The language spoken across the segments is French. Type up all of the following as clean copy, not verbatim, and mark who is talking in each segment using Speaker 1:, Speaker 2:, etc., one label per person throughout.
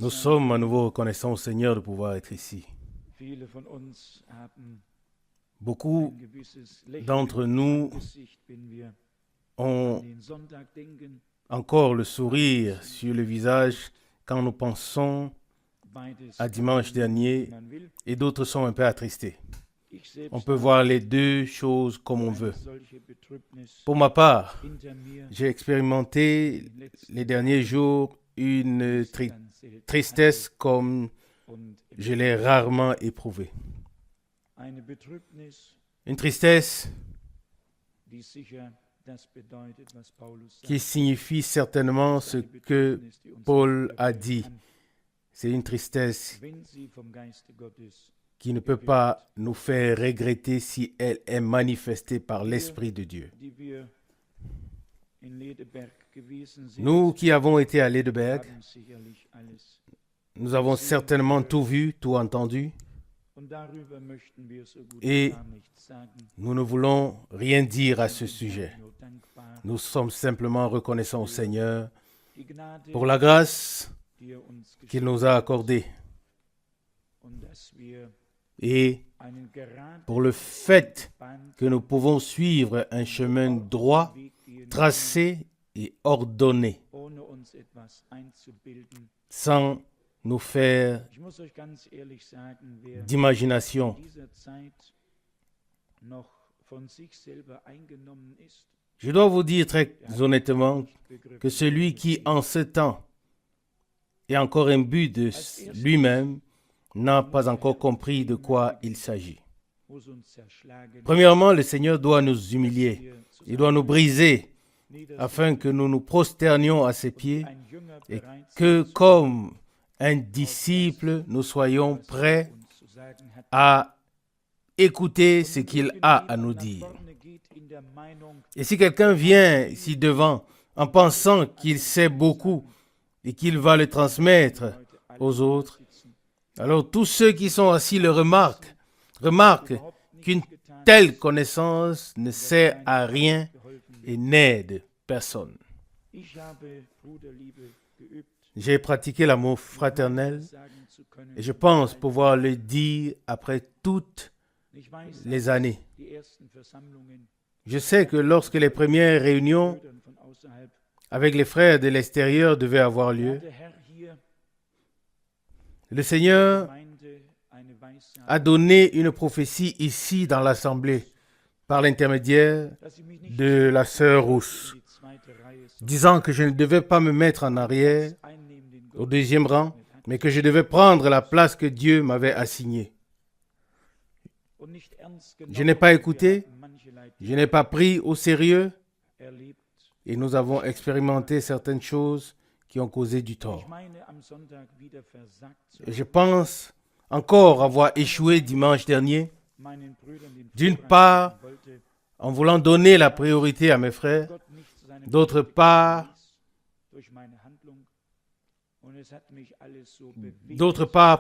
Speaker 1: Nous sommes à nouveau reconnaissants au Seigneur de pouvoir être ici. Beaucoup d'entre nous ont encore le sourire sur le visage quand nous pensons à dimanche dernier et d'autres sont un peu attristés. On peut voir les deux choses comme on veut. Pour ma part, j'ai expérimenté les derniers jours une tristesse comme je l'ai rarement éprouvée. Une tristesse qui signifie certainement ce que Paul a dit. C'est une tristesse qui ne peut pas nous faire regretter si elle est manifestée par l'Esprit de Dieu. Nous qui avons été à Ledeberg, nous avons certainement tout vu, tout entendu, et nous ne voulons rien dire à ce sujet. Nous sommes simplement reconnaissants au Seigneur pour la grâce qu'il nous a accordée et pour le fait que nous pouvons suivre un chemin droit, tracé et ordonné, sans nous faire d'imagination. Je dois vous dire très honnêtement que celui qui, en ce temps, est encore imbu de lui-même, n'a pas encore compris de quoi il s'agit. Premièrement, le Seigneur doit nous humilier, il doit nous briser, afin que nous nous prosternions à ses pieds et que, comme un disciple, nous soyons prêts à écouter ce qu'il a à nous dire. Et si quelqu'un vient ici devant en pensant qu'il sait beaucoup et qu'il va le transmettre aux autres, alors tous ceux qui sont assis le remarquent qu'une telle connaissance ne sert à rien et n'aide personne. J'ai pratiqué l'amour fraternel et je pense pouvoir le dire après toutes les années. Je sais que lorsque les premières réunions avec les frères de l'extérieur devaient avoir lieu, le Seigneur a donné une prophétie ici dans l'assemblée par l'intermédiaire de la sœur Rousse, disant que je ne devais pas me mettre en arrière au deuxième rang, mais que je devais prendre la place que Dieu m'avait assignée. Je n'ai pas écouté, je n'ai pas pris au sérieux et nous avons expérimenté certaines choses qui ont causé du tort. Et je pense encore avoir échoué dimanche dernier, d'une part en voulant donner la priorité à mes frères, d'autre part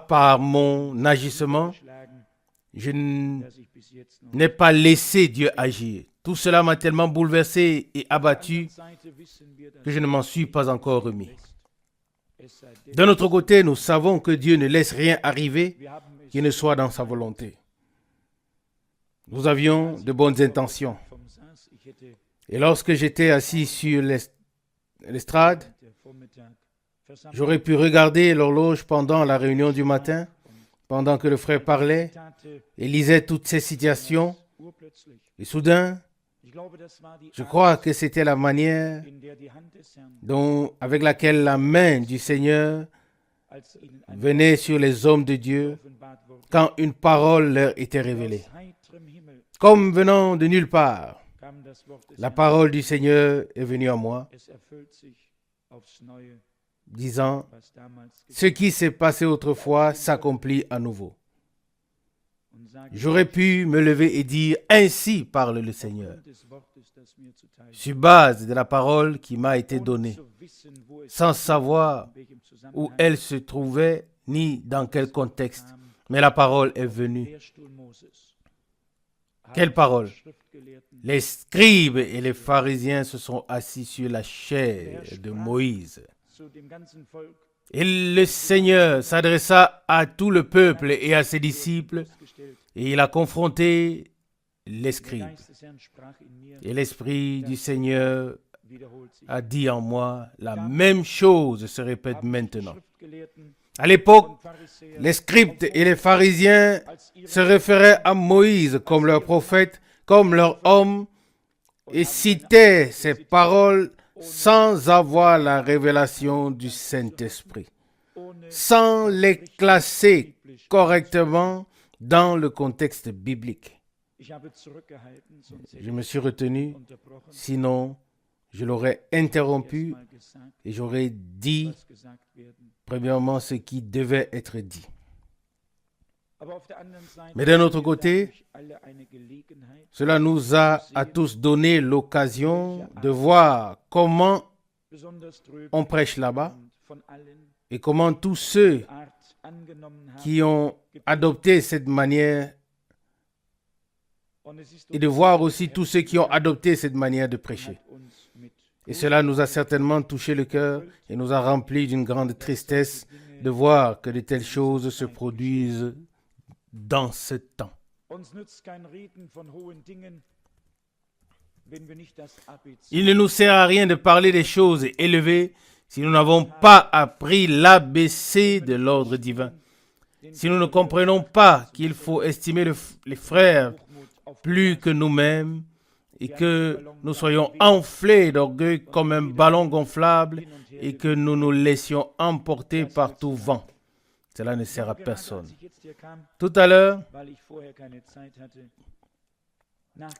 Speaker 1: par mon agissement, je n'ai pas laissé Dieu agir. Tout cela m'a tellement bouleversé et abattu que je ne m'en suis pas encore remis. D'un autre côté, nous savons que Dieu ne laisse rien arriver qui ne soit dans sa volonté. Nous avions de bonnes intentions. Et lorsque j'étais assis sur l'estrade, j'aurais pu regarder l'horloge pendant la réunion du matin, pendant que le frère parlait et lisait toutes ces situations. Et soudain, je crois que c'était la manière avec laquelle la main du Seigneur venait sur les hommes de Dieu quand une parole leur était révélée. Comme venant de nulle part, la parole du Seigneur est venue à moi, disant, ce qui s'est passé autrefois s'accomplit à nouveau. J'aurais pu me lever et dire, ainsi parle le Seigneur, sur base de la parole qui m'a été donnée, sans savoir où elle se trouvait ni dans quel contexte, mais la parole est venue. Quelle parole! Les scribes et les pharisiens se sont assis sur la chair de Moïse. Et le Seigneur s'adressa à tout le peuple et à ses disciples, et il a confronté les scribes. Et l'Esprit du Seigneur a dit en moi, la même chose se répète maintenant. À l'époque, les scribes et les pharisiens se référaient à Moïse comme leur prophète, comme leur homme, et citaient ses paroles sans avoir la révélation du Saint-Esprit, sans les classer correctement dans le contexte biblique. Je me suis retenu, sinon je l'aurais interrompu et j'aurais dit premièrement ce qui devait être dit. Mais d'un autre côté, cela nous a à tous donné l'occasion de voir comment on prêche là-bas et comment tous ceux qui ont adopté cette manière et de voir aussi tous ceux qui ont adopté cette manière de prêcher. Et cela nous a certainement touché le cœur et nous a rempli d'une grande tristesse de voir que de telles choses se produisent dans ce temps. Il ne nous sert à rien de parler des choses élevées si nous n'avons pas appris l'ABC de l'ordre divin. Si nous ne comprenons pas qu'il faut estimer les frères plus que nous-mêmes et que nous soyons enflés d'orgueil comme un ballon gonflable et que nous nous laissions emporter par tout vent. Cela ne sert à personne. Tout à l'heure,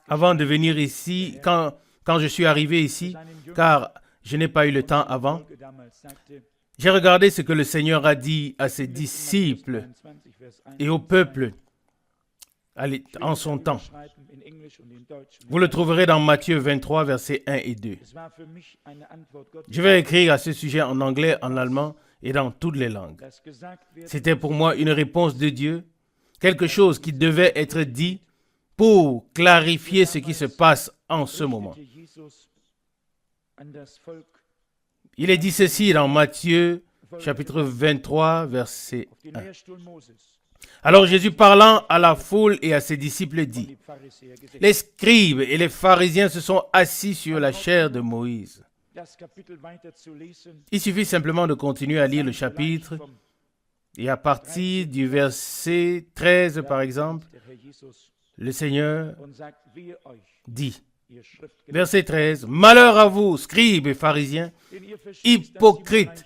Speaker 1: avant de venir ici, quand je suis arrivé ici, car je n'ai pas eu le temps avant, j'ai regardé ce que le Seigneur a dit à ses disciples et au peuple en son temps. Vous le trouverez dans Matthieu 23, versets 1 et 2. Je vais écrire à ce sujet en anglais, en allemand et dans toutes les langues. C'était pour moi une réponse de Dieu, quelque chose qui devait être dit pour clarifier ce qui se passe en ce moment. Il est dit ceci dans Matthieu, chapitre 23, verset 1. Alors Jésus, parlant à la foule et à ses disciples, dit, « Les scribes et les pharisiens se sont assis sur la chair de Moïse. » Il suffit simplement de continuer à lire le chapitre et à partir du verset 13, par exemple, le Seigneur dit, verset 13, « Malheur à vous, scribes et pharisiens, hypocrites,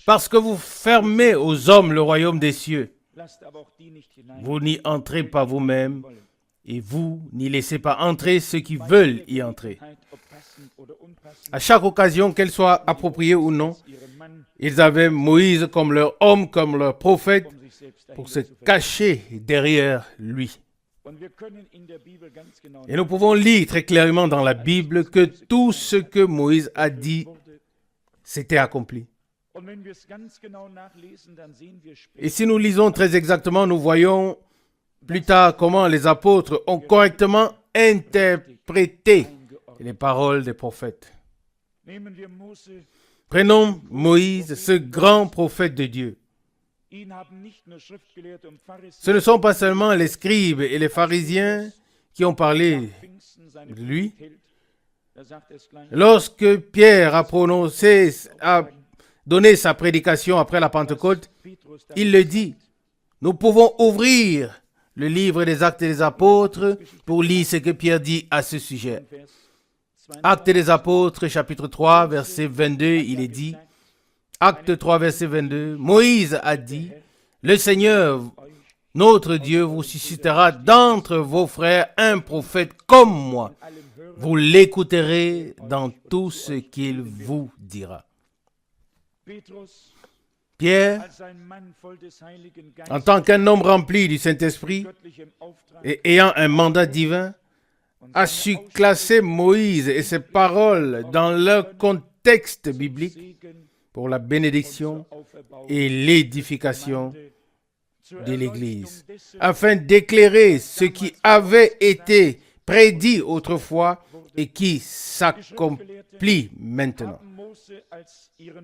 Speaker 1: parce que vous fermez aux hommes le royaume des cieux. Vous n'y entrez pas vous-même, et vous n'y laissez pas entrer ceux qui veulent y entrer. » À chaque occasion, qu'elle soit appropriée ou non, ils avaient Moïse comme leur homme, comme leur prophète, pour se cacher derrière lui. Et nous pouvons lire très clairement dans la Bible que tout ce que Moïse a dit s'était accompli. Et si nous lisons très exactement, nous voyons plus tard comment les apôtres ont correctement interprété les paroles des prophètes. Prenons Moïse, ce grand prophète de Dieu. Ce ne sont pas seulement les scribes et les pharisiens qui ont parlé de lui. Lorsque Pierre a donné sa prédication après la Pentecôte, il le dit, nous pouvons ouvrir le livre des Actes des Apôtres pour lire ce que Pierre dit à ce sujet. Actes des Apôtres, chapitre 3, verset 22, il est dit, Acte 3, verset 22, Moïse a dit, le Seigneur, notre Dieu, vous suscitera d'entre vos frères un prophète comme moi. Vous l'écouterez dans tout ce qu'il vous dira. Pierre, en tant qu'un homme rempli du Saint-Esprit et ayant un mandat divin, a su classer Moïse et ses paroles dans leur contexte biblique pour la bénédiction et l'édification de l'Église, afin d'éclairer ce qui avait été prédit autrefois et qui s'accomplit maintenant.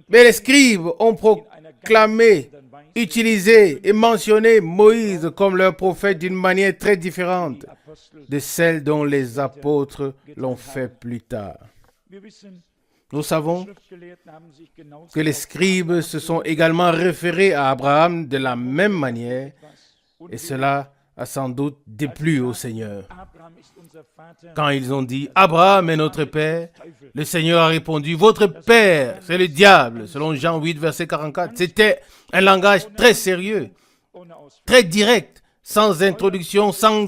Speaker 1: Mais les scribes ont proclamé, utilisé et mentionné Moïse comme leur prophète d'une manière très différente de celle dont les apôtres l'ont fait plus tard. Nous savons que les scribes se sont également référés à Abraham de la même manière, et cela a sans doute déplu au Seigneur. Quand ils ont dit « Abraham est notre Père », le Seigneur a répondu « Votre Père, c'est le diable », selon Jean 8, verset 44. C'était un langage très sérieux, très direct, sans introduction, sans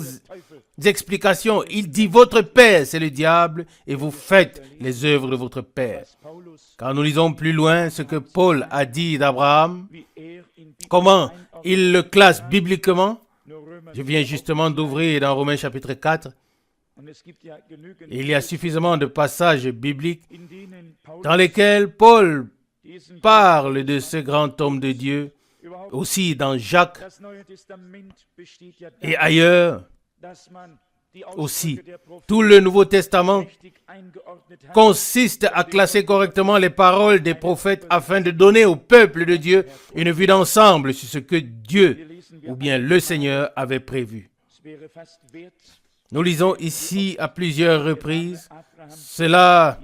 Speaker 1: explication. Il dit « Votre Père, c'est le diable, et vous faites les œuvres de votre Père ». Quand nous lisons plus loin ce que Paul a dit d'Abraham, comment il le classe bibliquement, je viens justement d'ouvrir dans Romains chapitre 4, et il y a suffisamment de passages bibliques dans lesquels Paul parle de ce grand homme de Dieu, aussi dans Jacques et ailleurs aussi. Tout le Nouveau Testament consiste à classer correctement les paroles des prophètes afin de donner au peuple de Dieu une vue d'ensemble sur ce que Dieu ou bien le Seigneur avait prévu. Nous lisons ici à plusieurs reprises. Cela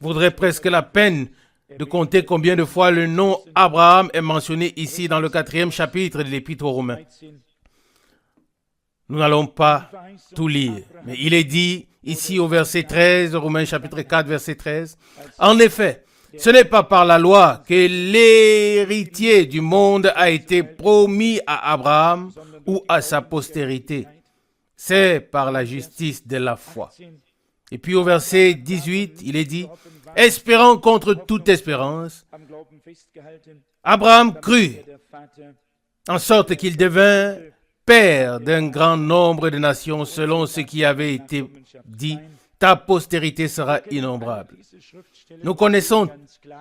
Speaker 1: vaudrait presque la peine de compter combien de fois le nom Abraham est mentionné ici dans le 4e chapitre de l'Épître aux Romains. Nous n'allons pas tout lire, mais il est dit ici au verset 13, Romains chapitre 4, verset 13. En effet, ce n'est pas par la loi que l'héritier du monde a été promis à Abraham ou à sa postérité. C'est par la justice de la foi. Et puis au verset 18, il est dit, espérant contre toute espérance, Abraham crut, en sorte qu'il devint père d'un grand nombre de nations, selon ce qui avait été dit, ta postérité sera innombrable. Nous connaissons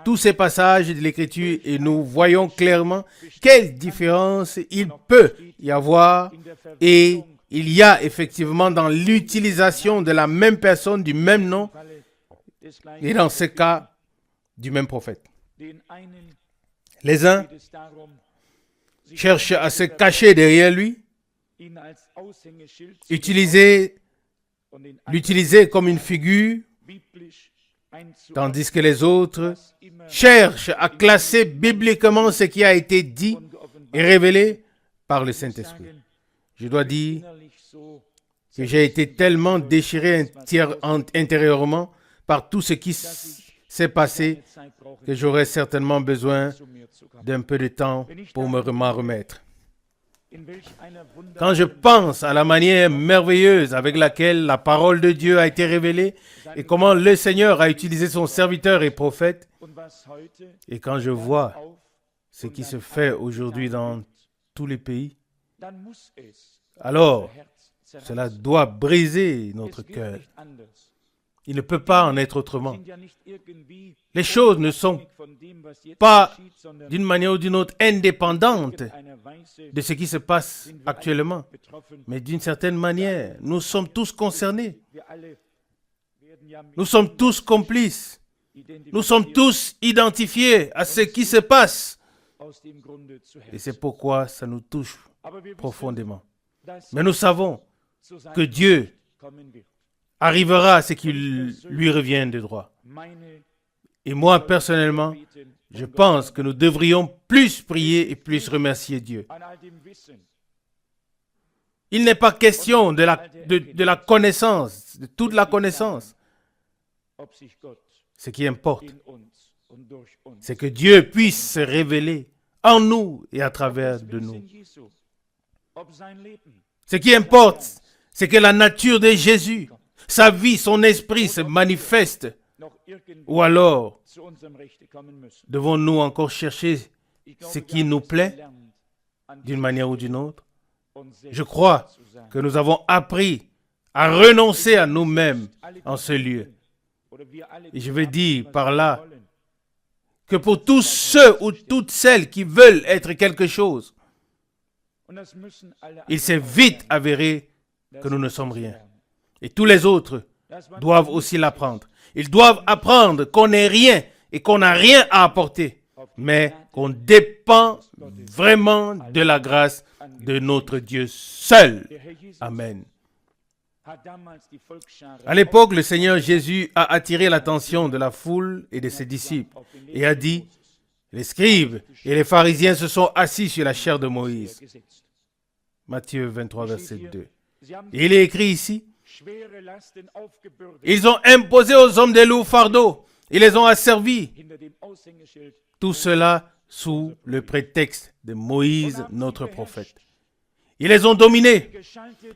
Speaker 1: tous ces passages de l'Écriture et nous voyons clairement quelle différence il peut y avoir et il y a effectivement dans l'utilisation de la même personne, du même nom, et dans ce cas, du même prophète. Les uns cherchent à se cacher derrière lui, l'utiliser comme une figure, tandis que les autres cherchent à classer bibliquement ce qui a été dit et révélé par le Saint-Esprit. Je dois dire que j'ai été tellement déchiré intérieurement par tout ce qui s'est passé que j'aurais certainement besoin d'un peu de temps pour m'en remettre. Quand je pense à la manière merveilleuse avec laquelle la parole de Dieu a été révélée et comment le Seigneur a utilisé son serviteur et prophète, et quand je vois ce qui se fait aujourd'hui dans tous les pays, alors cela doit briser notre cœur. Il ne peut pas en être autrement. Les choses ne sont pas d'une manière ou d'une autre indépendantes de ce qui se passe actuellement. Mais d'une certaine manière, nous sommes tous concernés. Nous sommes tous complices. Nous sommes tous identifiés à ce qui se passe. Et c'est pourquoi ça nous touche profondément. Mais nous savons que Dieu arrivera à ce qui lui revient de droit. Et moi, personnellement, je pense que nous devrions plus prier et plus remercier Dieu. Il n'est pas question de la connaissance, de toute la connaissance. Ce qui importe, c'est que Dieu puisse se révéler en nous et à travers de nous. Ce qui importe, c'est que la nature de Jésus, sa vie, son esprit se manifeste. Ou alors, devons-nous encore chercher ce qui nous plaît d'une manière ou d'une autre? Je crois que nous avons appris à renoncer à nous-mêmes en ce lieu. Et je veux dire par là que pour tous ceux ou toutes celles qui veulent être quelque chose, il s'est vite avéré que nous ne sommes rien. Et tous les autres doivent aussi l'apprendre. Ils doivent apprendre qu'on n'est rien et qu'on n'a rien à apporter, mais qu'on dépend vraiment de la grâce de notre Dieu seul. Amen. À l'époque, le Seigneur Jésus a attiré l'attention de la foule et de ses disciples et a dit, les scribes et les pharisiens se sont assis sur la chair de Moïse. Matthieu 23, verset 2. Et il est écrit ici, ils ont imposé aux hommes des lourds fardeaux, ils les ont asservis. Tout cela sous le prétexte de Moïse, notre prophète. Ils les ont dominés,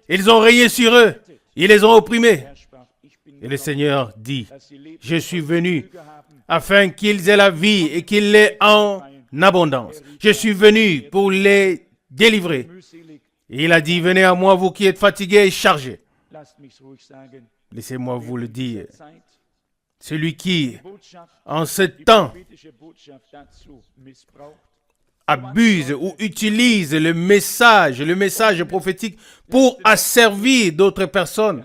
Speaker 1: ils ont régné sur eux, ils les ont opprimés. Et le Seigneur dit, je suis venu afin qu'ils aient la vie et qu'ils l'aient en abondance. Je suis venu pour les délivrer. Et il a dit, venez à moi, vous qui êtes fatigués et chargés. Laissez-moi vous le dire. Celui qui, en ce temps, abuse ou utilise le message prophétique pour asservir d'autres personnes,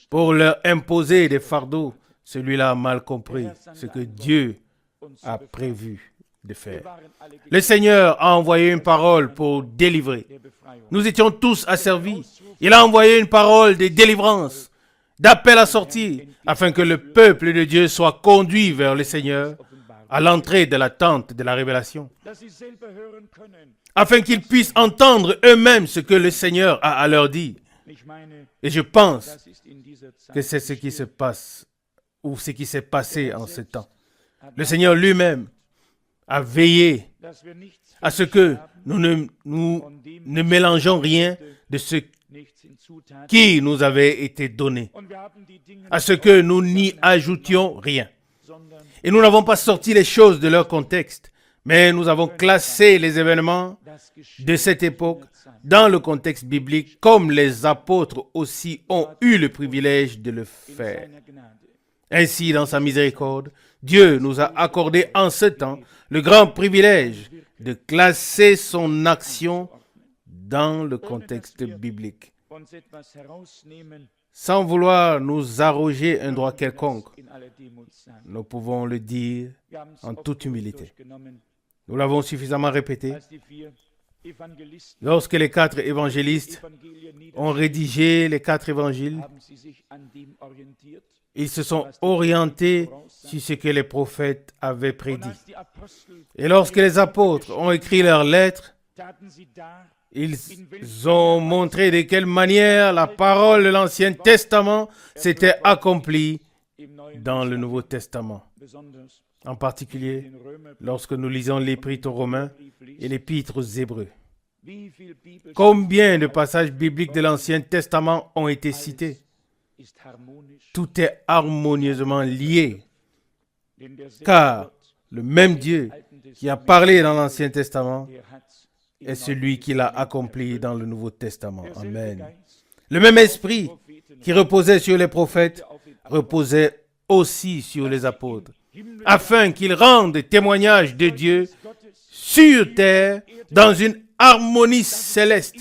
Speaker 1: pour leur imposer des fardeaux, celui-là a mal compris ce que Dieu a prévu de faire. Le Seigneur a envoyé une parole pour délivrer. Nous étions tous asservis. Il a envoyé une parole de délivrance, d'appel à sortir, afin que le peuple de Dieu soit conduit vers le Seigneur à l'entrée de la tente de la révélation, afin qu'ils puissent entendre eux-mêmes ce que le Seigneur a à leur dire. Et je pense que c'est ce qui se passe, ou ce qui s'est passé en ce temps. Le Seigneur lui-même a veillé à ce que nous ne mélangeons rien de ce qui nous avait été donné, à ce que nous n'y ajoutions rien. Et nous n'avons pas sorti les choses de leur contexte, mais nous avons classé les événements de cette époque dans le contexte biblique, comme les apôtres aussi ont eu le privilège de le faire. Ainsi, dans sa miséricorde, Dieu nous a accordé en ce temps le grand privilège de classer son action dans le contexte biblique, sans vouloir nous arroger un droit quelconque. Nous pouvons le dire en toute humilité. Nous l'avons suffisamment répété. Lorsque les 4 évangélistes ont rédigé les 4 évangiles, ils se sont orientés sur ce que les prophètes avaient prédit. Et lorsque les apôtres ont écrit leurs lettres, ils ont montré de quelle manière la parole de l'Ancien Testament s'était accomplie dans le Nouveau Testament. En particulier, lorsque nous lisons l'Épître aux Romains et l'Épître aux Hébreux. Combien de passages bibliques de l'Ancien Testament ont été cités? Tout est harmonieusement lié, car le même Dieu qui a parlé dans l'Ancien Testament est celui qui l'a accompli dans le Nouveau Testament. Amen. Le même esprit qui reposait sur les prophètes reposait aussi sur les apôtres, afin qu'ils rendent témoignage de Dieu sur terre dans une harmonie céleste,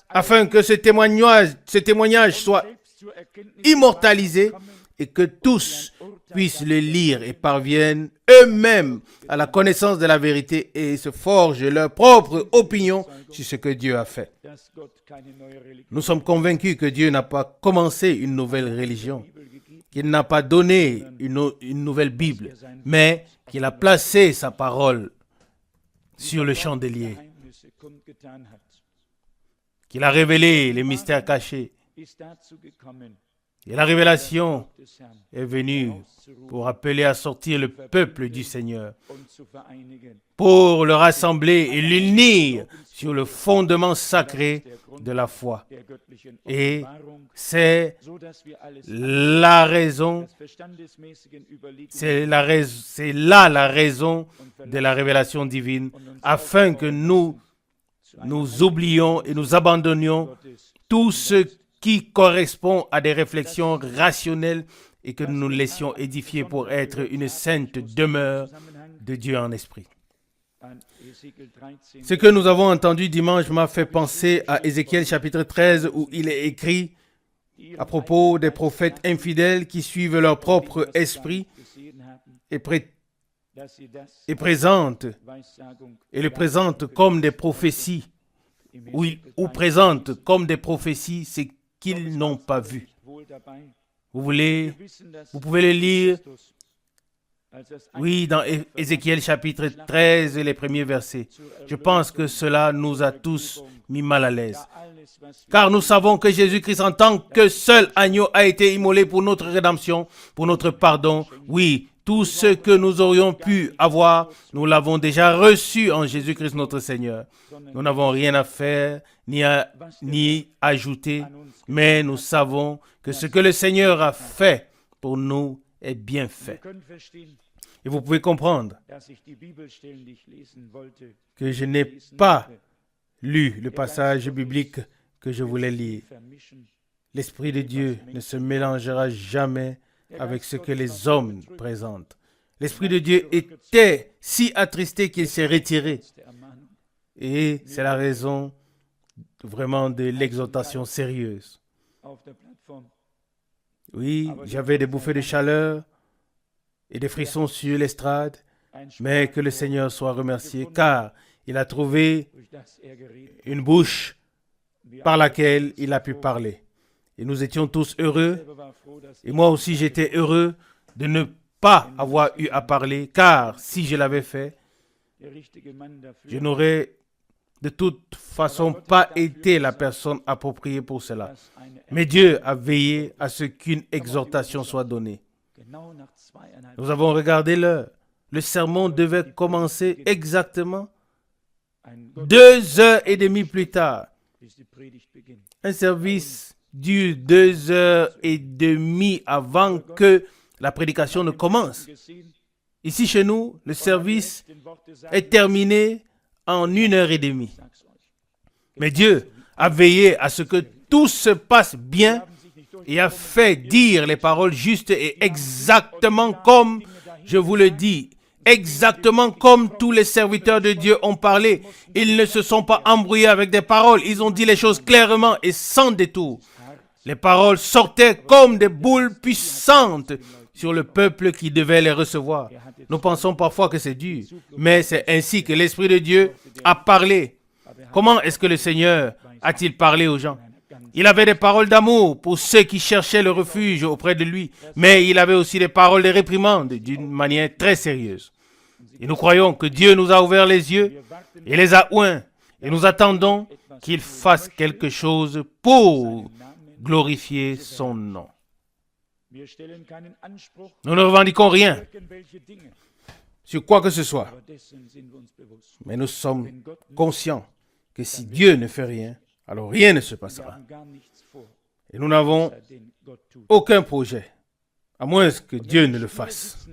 Speaker 1: afin que ce témoignage soit immortalisé et que tous puissent le lire et parviennent eux-mêmes à la connaissance de la vérité et se forgent leur propre opinion sur ce que Dieu a fait. Nous sommes convaincus que Dieu n'a pas commencé une nouvelle religion, qu'il n'a pas donné une nouvelle Bible, mais qu'il a placé sa parole sur le chandelier, qu'il a révélé les mystères cachés. Et la révélation est venue pour appeler à sortir le peuple du Seigneur, pour le rassembler et l'unir sur le fondement sacré de la foi. Et c'est la raison, c'est là la raison de la révélation divine, afin que nous oublions et nous abandonnions tout ce qui correspond à des réflexions rationnelles et que nous nous laissions édifier pour être une sainte demeure de Dieu en esprit. Ce que nous avons entendu dimanche m'a fait penser à Ézéchiel chapitre 13 où il est écrit à propos des prophètes infidèles qui suivent leur propre esprit et le présentent comme des prophéties ou présentent comme des prophéties ce qu'ils n'ont pas vu. Vous pouvez le lire, oui, dans Ézéchiel chapitre 13, les premiers versets. Je pense que cela nous a tous mis mal à l'aise. Car nous savons que Jésus-Christ en tant que seul agneau a été immolé pour notre rédemption, pour notre pardon. Oui, tout ce que nous aurions pu avoir, nous l'avons déjà reçu en Jésus-Christ notre Seigneur. Nous n'avons rien à faire, ni à ajouter, mais nous savons que ce que le Seigneur a fait pour nous est bien fait. Et vous pouvez comprendre que je n'ai pas lu le passage biblique que je voulais lire. L'Esprit de Dieu ne se mélangera jamais avec ce que les hommes présentent. L'Esprit de Dieu était si attristé qu'il s'est retiré. Et c'est la raison vraiment de l'exhortation sérieuse. Oui, j'avais des bouffées de chaleur et des frissons sur l'estrade, mais que le Seigneur soit remercié, car il a trouvé une bouche par laquelle il a pu parler. Et nous étions tous heureux, et moi aussi j'étais heureux de ne pas avoir eu à parler, car si je l'avais fait, je n'aurais de toute façon pas été la personne appropriée pour cela. Mais Dieu a veillé à ce qu'une exhortation soit donnée. Nous avons regardé l'heure. Le sermon devait commencer exactement 2h30 plus tard. Un service dure 2h30 avant que la prédication ne commence. Ici chez nous, le service est terminé en 1h30. Mais Dieu a veillé à ce que tout se passe bien et a fait dire les paroles justes et exactement comme je vous le dis, exactement comme tous les serviteurs de Dieu ont parlé. Ils ne se sont pas embrouillés avec des paroles, ils ont dit les choses clairement et sans détour. Les paroles sortaient comme des boules puissantes sur le peuple qui devait les recevoir. Nous pensons parfois que c'est dur, mais c'est ainsi que l'Esprit de Dieu a parlé. Comment est-ce que le Seigneur a-t-il parlé aux gens? Il avait des paroles d'amour pour ceux qui cherchaient le refuge auprès de lui, mais il avait aussi des paroles de réprimande d'une manière très sérieuse. Et nous croyons que Dieu nous a ouvert les yeux et les a oints, et nous attendons qu'il fasse quelque chose pour glorifier son nom. Nous ne revendiquons rien sur quoi que ce soit, mais nous sommes conscients que si Dieu ne fait rien, alors rien ne se passera. Et nous n'avons aucun projet, à moins que Dieu ne le fasse.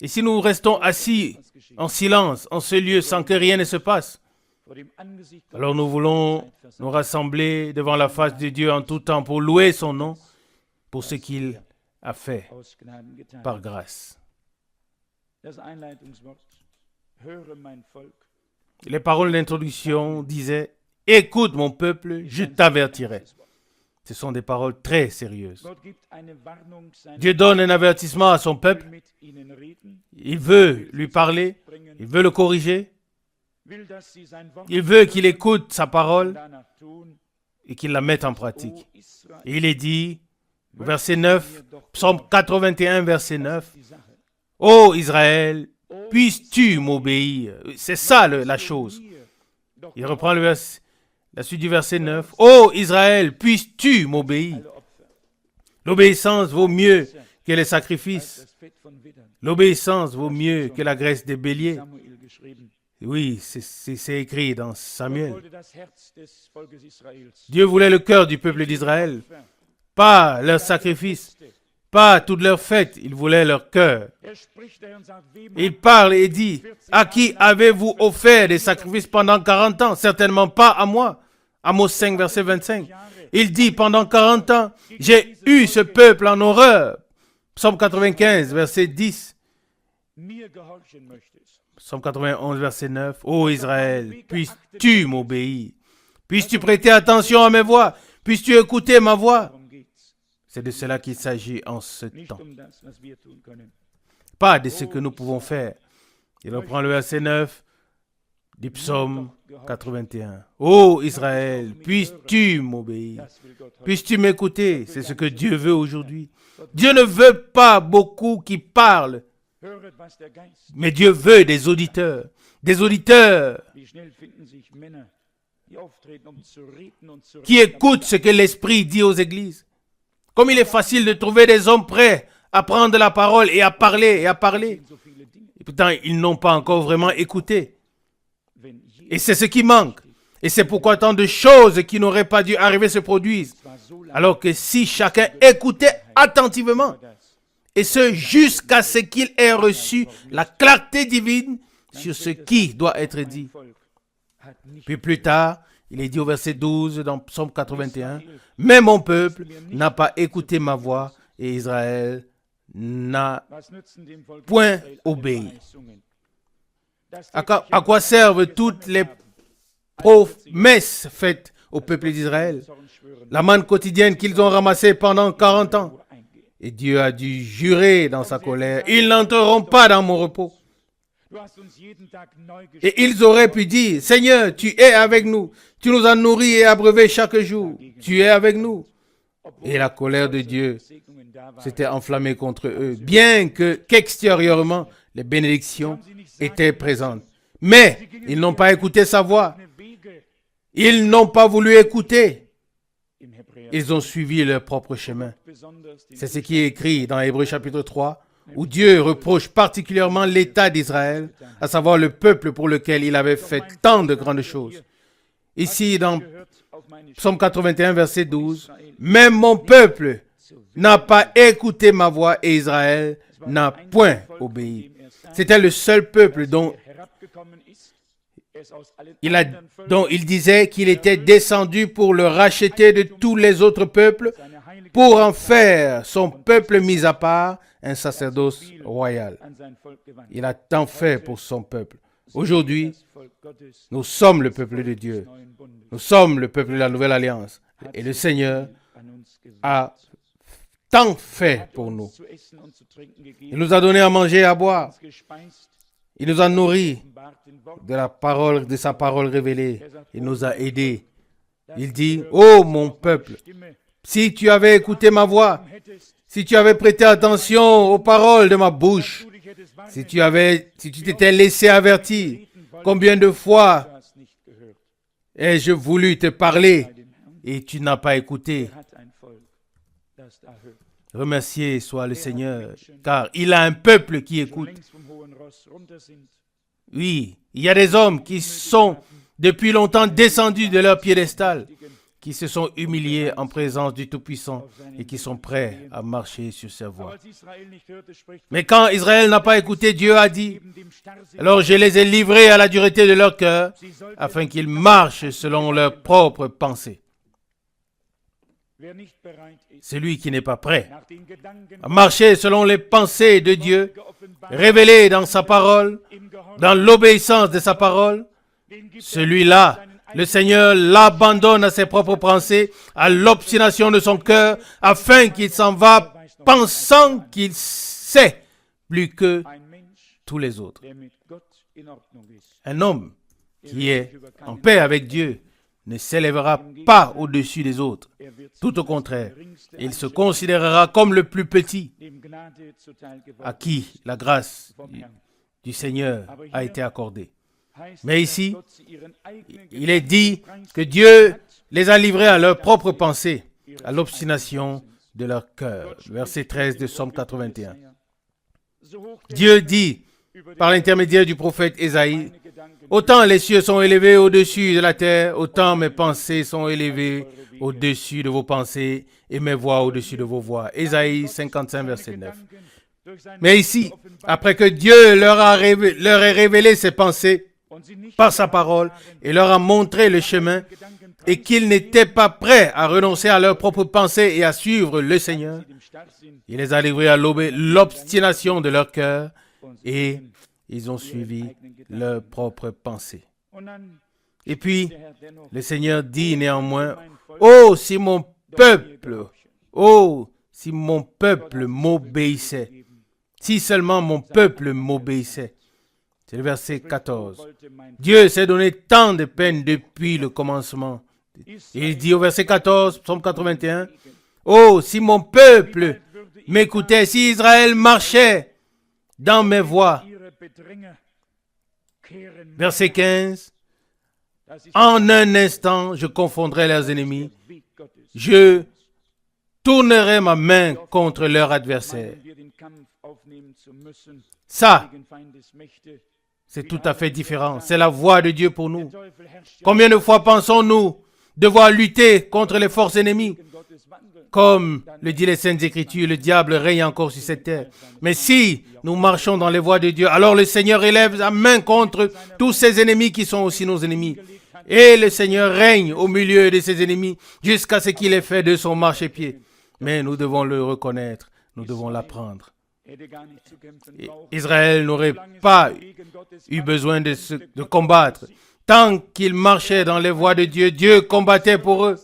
Speaker 1: Et si nous restons assis en silence, en ce lieu, sans que rien ne se passe, alors nous voulons nous rassembler devant la face de Dieu en tout temps pour louer son nom, pour ce qu'il a fait par grâce. Les paroles d'introduction disaient « Écoute mon peuple, je t'avertirai ». Ce sont des paroles très sérieuses. Dieu donne un avertissement à son peuple. Il veut lui parler, il veut le corriger. Il veut qu'il écoute sa parole et qu'il la mette en pratique. Et il est dit, verset 9, Psaume 81, verset 9, « Ô Israël, puisses-tu m'obéir ?» C'est ça la chose. Il reprend la suite du verset 9. « Ô Israël, puisses-tu m'obéir ?» L'obéissance vaut mieux que les sacrifices. L'obéissance vaut mieux que la graisse des béliers. Oui, c'est écrit dans Samuel. Dieu voulait le cœur du peuple d'Israël, pas leur sacrifice, pas toutes leurs fêtes, il voulait leur cœur. Il parle et dit, « À qui avez-vous offert des sacrifices pendant 40 ans? Certainement pas à moi. » Amos 5, verset 25. Il dit, « Pendant 40 ans, j'ai eu ce peuple en horreur. » Psaume 95, verset 10. Psaume 91, verset 9. Ô Israël, puisses-tu m'obéir? Puisses-tu prêter attention à mes voix? Puisses-tu écouter ma voix? C'est de cela qu'il s'agit en ce temps. Pas de ce que nous pouvons faire. Il reprend le verset 9 du psaume 81. Ô Israël, puisses-tu m'obéir? Puisses-tu m'écouter? C'est ce que Dieu veut aujourd'hui. Dieu ne veut pas beaucoup qui parlent, mais Dieu veut des auditeurs. Des auditeurs qui écoutent ce que l'Esprit dit aux églises. Comme il est facile de trouver des hommes prêts à prendre la parole et à parler et à parler. Et pourtant, ils n'ont pas encore vraiment écouté. Et c'est ce qui manque. Et c'est pourquoi tant de choses qui n'auraient pas dû arriver se produisent. Alors que si chacun écoutait attentivement, et ce jusqu'à ce qu'il ait reçu la clarté divine sur ce qui doit être dit. Puis plus tard, il est dit au verset 12 dans Psaume 81, « Mais mon peuple n'a pas écouté ma voix et Israël n'a point obéi. » À quoi servent toutes les promesses faites au peuple d'Israël? La manne quotidienne qu'ils ont ramassée pendant 40 ans. Et Dieu a dû jurer dans sa colère, « Ils n'entreront pas dans mon repos. » Et ils auraient pu dire, « Seigneur, tu es avec nous. Tu nous as nourris et abreuvés chaque jour. Tu es avec nous. » Et la colère de Dieu s'était enflammée contre eux, bien qu'extérieurement, les bénédictions étaient présentes. Mais ils n'ont pas écouté sa voix. Ils n'ont pas voulu écouter. Ils ont suivi leur propre chemin. C'est ce qui est écrit dans Hébreux chapitre 3, où Dieu reproche particulièrement l'état d'Israël, à savoir le peuple pour lequel il avait fait tant de grandes choses. Ici, dans Psaume 81, verset 12, « Même mon peuple n'a pas écouté ma voix et Israël n'a point obéi. » C'était le seul peuple dont il disait qu'il était descendu pour le racheter de tous les autres peuples, pour en faire son peuple mis à part, un sacerdoce royal. Il a tant fait pour son peuple. Aujourd'hui, nous sommes le peuple de Dieu. Nous sommes le peuple de la Nouvelle Alliance. Et le Seigneur a tant fait pour nous. Il nous a donné à manger et à boire. Il nous a nourris de sa parole révélée. Il nous a aidés. Il dit, « Oh mon peuple, si tu avais écouté ma voix, si tu avais prêté attention aux paroles de ma bouche, si tu t'étais laissé avertir, combien de fois ai-je voulu te parler et tu n'as pas écouté. » Remercié soit le Seigneur, car il a un peuple qui écoute. Oui, il y a des hommes qui sont depuis longtemps descendus de leur piédestal, qui se sont humiliés en présence du Tout-Puissant et qui sont prêts à marcher sur sa voie. Mais quand Israël n'a pas écouté, Dieu a dit, « Alors je les ai livrés à la dureté de leur cœur, afin qu'ils marchent selon leurs propres pensées. » Celui qui n'est pas prêt à marcher selon les pensées de Dieu, révélées dans sa parole, dans l'obéissance de sa parole, celui-là, le Seigneur l'abandonne à ses propres pensées, à l'obstination de son cœur, afin qu'il s'en va pensant qu'il sait plus que tous les autres. Un homme qui est en paix avec Dieu ne s'élèvera pas au-dessus des autres. Tout au contraire, il se considérera comme le plus petit, à qui la grâce du Seigneur a été accordée. Mais ici, il est dit que Dieu les a livrés à leurs propres pensées, à l'obstination de leur cœur. Verset 13 de Psaume 81. Dieu dit, par l'intermédiaire du prophète Ésaïe, « Autant les cieux sont élevés au-dessus de la terre, autant mes pensées sont élevées au-dessus de vos pensées et mes voix au-dessus de vos voix. » Ésaïe 55, verset 9. Mais ici, après que Dieu leur ait révélé ses pensées par sa parole et leur a montré le chemin, et qu'ils n'étaient pas prêts à renoncer à leurs propres pensées et à suivre le Seigneur, il les a livrés à l'obstination de leur cœur et ils ont suivi leurs propres pensées. Et puis, le Seigneur dit néanmoins, « Oh, si mon peuple, m'obéissait, si seulement mon peuple m'obéissait. » C'est le verset 14. Dieu s'est donné tant de peine depuis le commencement. Et il dit au verset 14, Psaume 81, « Oh, si mon peuple m'écoutait, si Israël marchait dans mes voies. » Verset 15, « En un instant, je confondrai leurs ennemis. Je tournerai ma main contre leur adversaire. » Ça, c'est tout à fait différent. C'est la voix de Dieu pour nous. Combien de fois pensons-nous devoir lutter contre les forces ennemies? Comme le dit les Saintes Écritures, le diable règne encore sur cette terre. Mais si nous marchons dans les voies de Dieu, alors le Seigneur élève sa main contre tous ses ennemis qui sont aussi nos ennemis. Et le Seigneur règne au milieu de ses ennemis jusqu'à ce qu'il ait fait de son marchepied. Mais nous devons le reconnaître, nous devons l'apprendre. Israël n'aurait pas eu besoin de combattre. Tant qu'ils marchaient dans les voies de Dieu, Dieu combattait pour eux.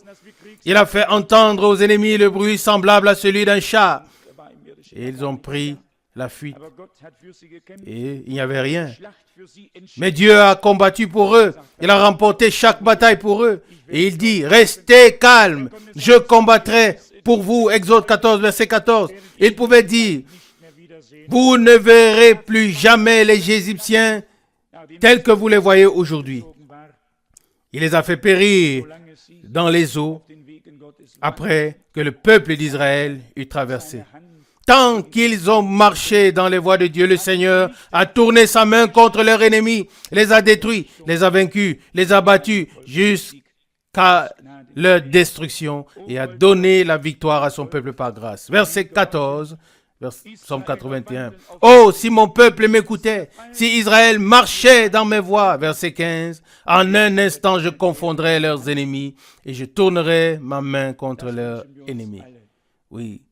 Speaker 1: Il a fait entendre aux ennemis le bruit semblable à celui d'un char. Et ils ont pris la fuite. Et il n'y avait rien. Mais Dieu a combattu pour eux. Il a remporté chaque bataille pour eux. Et il dit, restez calmes, je combattrai pour vous. Exode 14, verset 14. Il pouvait dire, vous ne verrez plus jamais les Égyptiens tels que vous les voyez aujourd'hui. Il les a fait périr dans les eaux après que le peuple d'Israël eut traversé. Tant qu'ils ont marché dans les voies de Dieu, le Seigneur a tourné sa main contre leurs ennemis, les a détruits, les a vaincus, les a battus jusqu'à leur destruction et a donné la victoire à son peuple par grâce. Verset 14, Psaume 81. « Oh, si mon peuple m'écoutait, si Israël marchait dans mes voies. » Verset 15. « En un instant, je confondrai leurs ennemis et je tournerai ma main contre leurs ennemis. » Oui,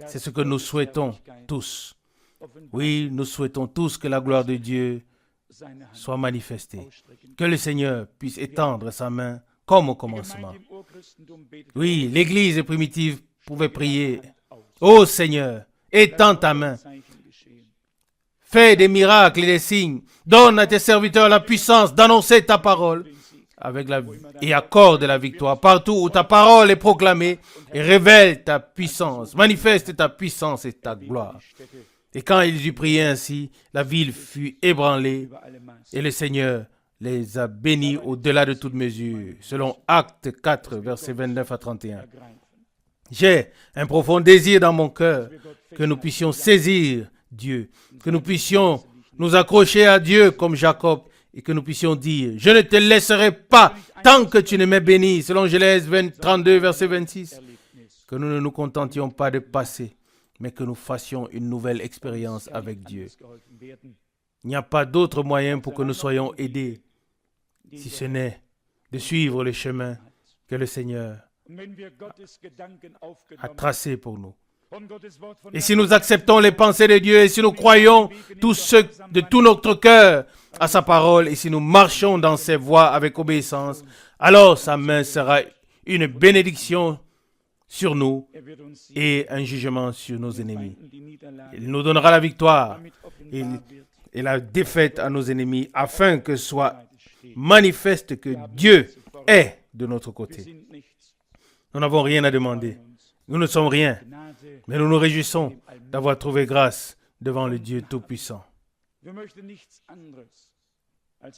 Speaker 1: c'est ce que nous souhaitons tous. Oui, nous souhaitons tous que la gloire de Dieu soit manifestée. Que le Seigneur puisse étendre sa main comme au commencement. Oui, l'Église primitive pouvait prier. Ô Seigneur, étends ta main. Fais des miracles et des signes. Donne à tes serviteurs la puissance d'annoncer ta parole et accorde la victoire. Partout où ta parole est proclamée, et révèle ta puissance. Manifeste ta puissance et ta gloire. Et quand ils eurent prié ainsi, la ville fut ébranlée et le Seigneur les a bénis au-delà de toute mesure. Selon Actes 4, versets 29 à 31. J'ai un profond désir dans mon cœur que nous puissions saisir Dieu, que nous puissions nous accrocher à Dieu comme Jacob et que nous puissions dire, je ne te laisserai pas tant que tu ne m'aies béni, selon Genèse 32, verset 26. Que nous ne nous contentions pas de passer, mais que nous fassions une nouvelle expérience avec Dieu. Il n'y a pas d'autre moyen pour que nous soyons aidés, si ce n'est de suivre le chemin que le Seigneur a tracé pour nous. Et si nous acceptons les pensées de Dieu, et si nous croyons de tout notre cœur à sa parole, et si nous marchons dans ses voies avec obéissance, alors sa main sera une bénédiction sur nous et un jugement sur nos ennemis. Il nous donnera la victoire et la défaite à nos ennemis, afin que soit manifeste que Dieu est de notre côté. Nous n'avons rien à demander. Nous ne sommes rien. Mais nous nous réjouissons d'avoir trouvé grâce devant le Dieu Tout-Puissant. Nous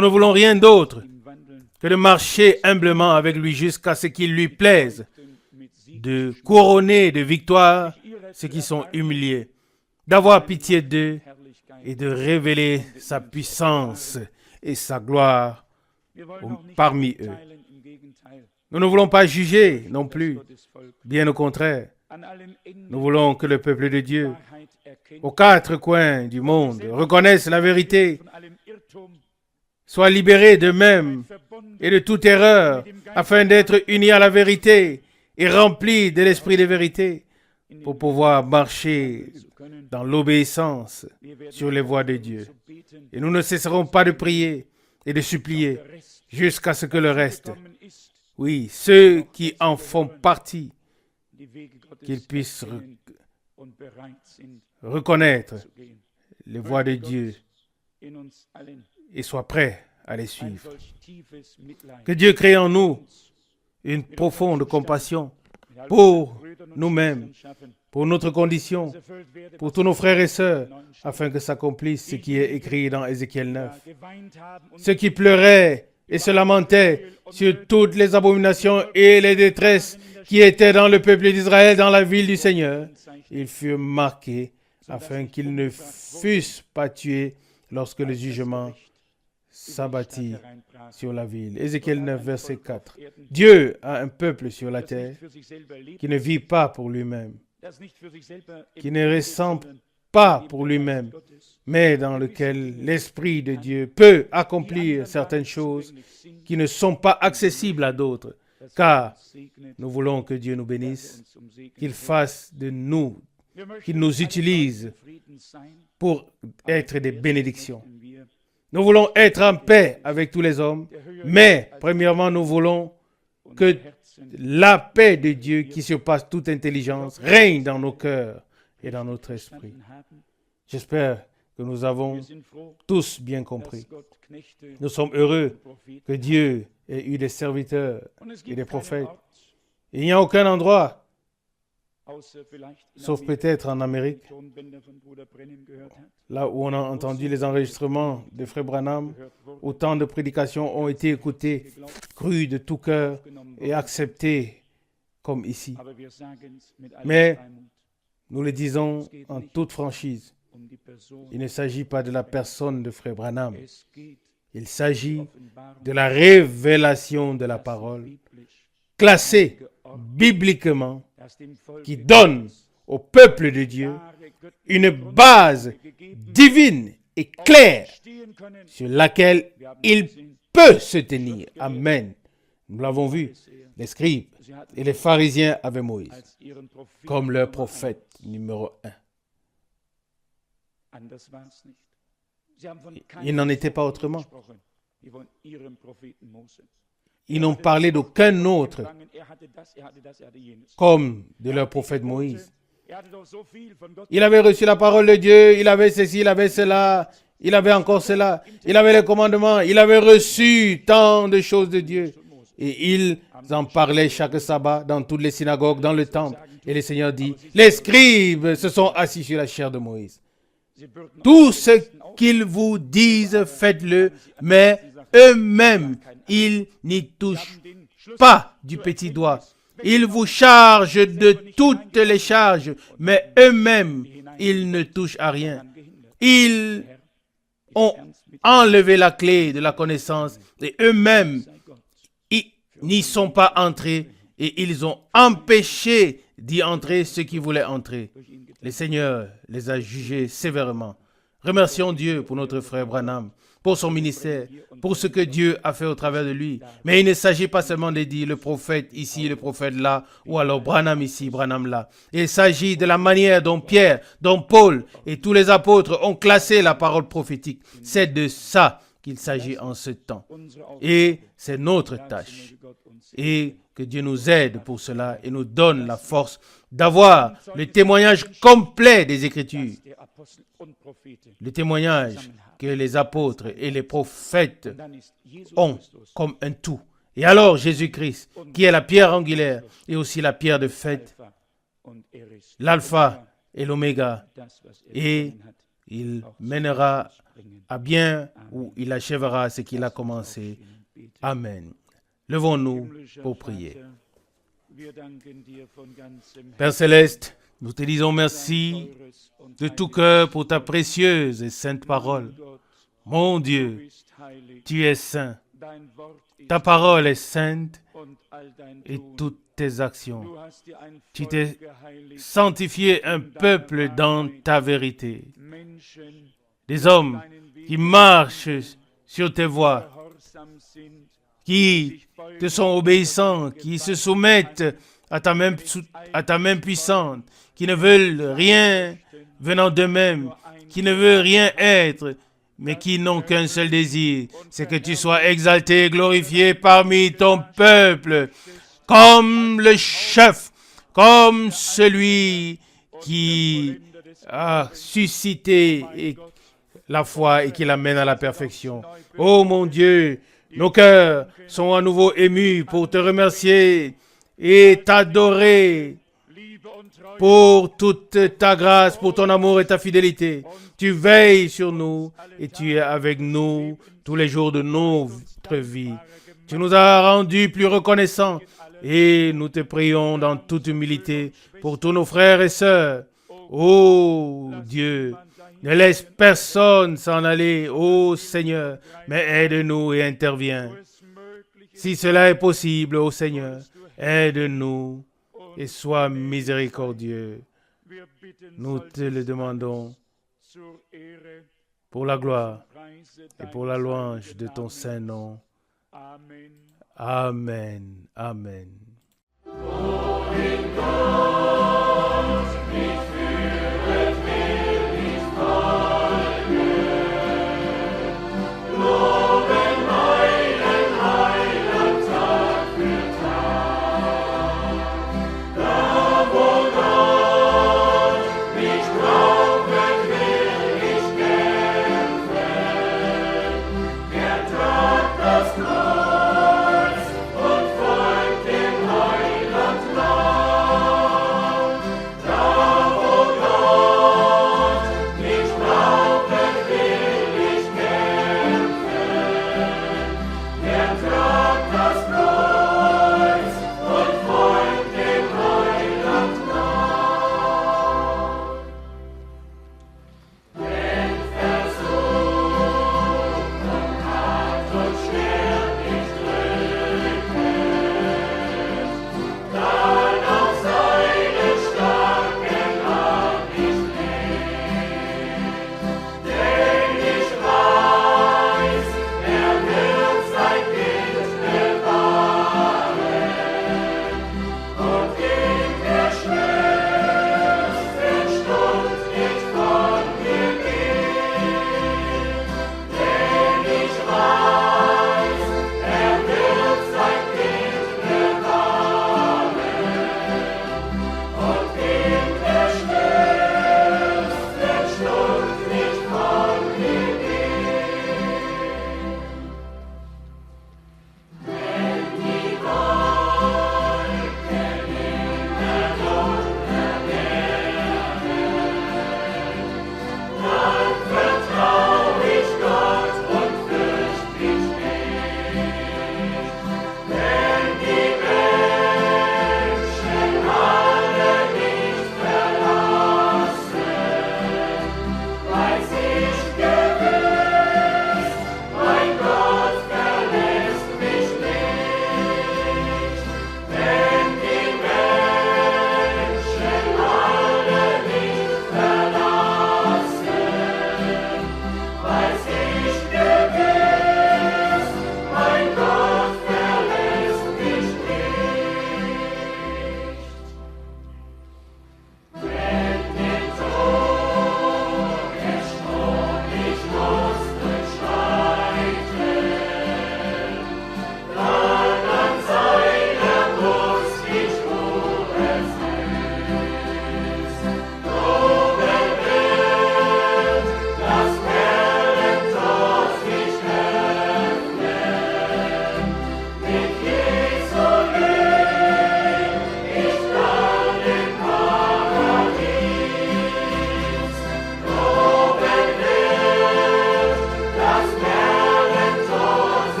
Speaker 1: ne voulons rien d'autre que de marcher humblement avec lui jusqu'à ce qu'il lui plaise de couronner de victoire ceux qui sont humiliés, d'avoir pitié d'eux et de révéler sa puissance et sa gloire parmi eux. Nous ne voulons pas juger non plus, bien au contraire. Nous voulons que le peuple de Dieu, aux quatre coins du monde, reconnaisse la vérité, soit libéré d'eux-mêmes et de toute erreur, afin d'être unis à la vérité et remplis de l'esprit de vérité. pour pouvoir marcher dans l'obéissance sur les voies de Dieu. Et nous ne cesserons pas de prier et de supplier jusqu'à ce que le reste, oui, ceux qui en font partie, qu'ils puissent reconnaître les voies de Dieu et soient prêts à les suivre. Que Dieu crée en nous une profonde compassion pour nous-mêmes, pour notre condition, pour tous nos frères et sœurs, afin que s'accomplisse ce qui est écrit dans Ézéchiel 9. Ceux qui pleuraient et se lamentaient sur toutes les abominations et les détresses qui étaient dans le peuple d'Israël, dans la ville du Seigneur, ils furent marqués afin qu'ils ne fussent pas tués lorsque le jugement s'abattit sur la ville. Ézéchiel 9, verset 4. Dieu a un peuple sur la terre qui ne vit pas pour lui-même, qui ne ressemble pas pour lui-même, mais dans lequel l'Esprit de Dieu peut accomplir certaines choses qui ne sont pas accessibles à d'autres. Car nous voulons que Dieu nous bénisse, qu'il fasse de nous, qu'il nous utilise pour être des bénédictions. Nous voulons être en paix avec tous les hommes, mais premièrement, nous voulons que la paix de Dieu qui surpasse toute intelligence règne dans nos cœurs et dans notre esprit. J'espère que nous avons tous bien compris. Nous sommes heureux que Dieu ait eu des serviteurs et des prophètes. Il n'y a aucun endroit, sauf peut-être en Amérique, là où on a entendu les enregistrements de Frère Branham, où tant de prédications ont été écoutées, crues de tout cœur et acceptées comme ici. Mais nous le disons en toute franchise, il ne s'agit pas de la personne de Frère Branham. Il s'agit de la révélation de la parole, classée bibliquement, qui donne au peuple de Dieu une base divine et claire sur laquelle il peut se tenir. Amen. Nous l'avons vu, les scribes et les pharisiens avaient Moïse comme leur prophète numéro 1. Il n'en était pas autrement. Ils n'ont parlé d'aucun autre comme de leur prophète Moïse. Il avait reçu la parole de Dieu, il avait ceci, il avait cela, il avait encore cela, il avait les commandements, il avait reçu tant de choses de Dieu. Et ils en parlaient chaque sabbat dans toutes les synagogues, dans le temple. Et le Seigneur dit, les scribes se sont assis sur la chair de Moïse. Tout ce qu'ils vous disent, faites-le, mais eux-mêmes, ils n'y touchent pas du petit doigt. Ils vous chargent de toutes les charges, mais eux-mêmes, ils ne touchent à rien. Ils ont enlevé la clé de la connaissance et eux-mêmes, ils n'y sont pas entrés et ils ont empêché d'y entrer ceux qui voulaient entrer. Le Seigneur les a jugés sévèrement. Remercions Dieu pour notre frère Branham, pour son ministère, pour ce que Dieu a fait au travers de lui. Mais il ne s'agit pas seulement de dire le prophète ici, le prophète là, ou alors Branham ici, Branham là. Il s'agit de la manière dont Pierre, dont Paul et tous les apôtres ont classé la parole prophétique. C'est de ça qu'il s'agit en ce temps. Et c'est notre tâche. Et que Dieu nous aide pour cela et nous donne la force d'avoir le témoignage complet des Écritures. Le témoignage que les apôtres et les prophètes ont comme un tout. Et alors Jésus-Christ, qui est la pierre angulaire et aussi la pierre de faite, l'alpha et l'oméga, et il mènera à bien ou il achèvera ce qu'il a commencé. Amen. Levons-nous pour prier. Père Céleste, nous te disons merci de tout cœur pour ta précieuse et sainte parole. Mon Dieu, tu es saint. Ta parole est sainte et toutes tes actions. Tu t'es sanctifié un peuple dans ta vérité. Des hommes qui marchent sur tes voies, qui te sont obéissants, qui se soumettent à ta main puissante, qui ne veulent rien venant d'eux-mêmes, qui ne veulent rien être, mais qui n'ont qu'un seul désir, c'est que tu sois exalté et glorifié parmi ton peuple, comme le chef, comme celui qui a suscité la foi et qui l'amène à la perfection. Oh mon Dieu, nos cœurs sont à nouveau émus pour te remercier et t'adorer pour toute ta grâce, pour ton amour et ta fidélité. Tu veilles sur nous et tu es avec nous tous les jours de notre vie. Tu nous as rendus plus reconnaissants et nous te prions dans toute humilité pour tous nos frères et sœurs. Oh Dieu, ne laisse personne s'en aller, ô Seigneur, mais aide-nous et interviens. Si cela est possible, ô Seigneur, aide-nous et sois miséricordieux. Nous te le demandons pour la gloire et pour la louange de ton saint nom. Amen. Amen.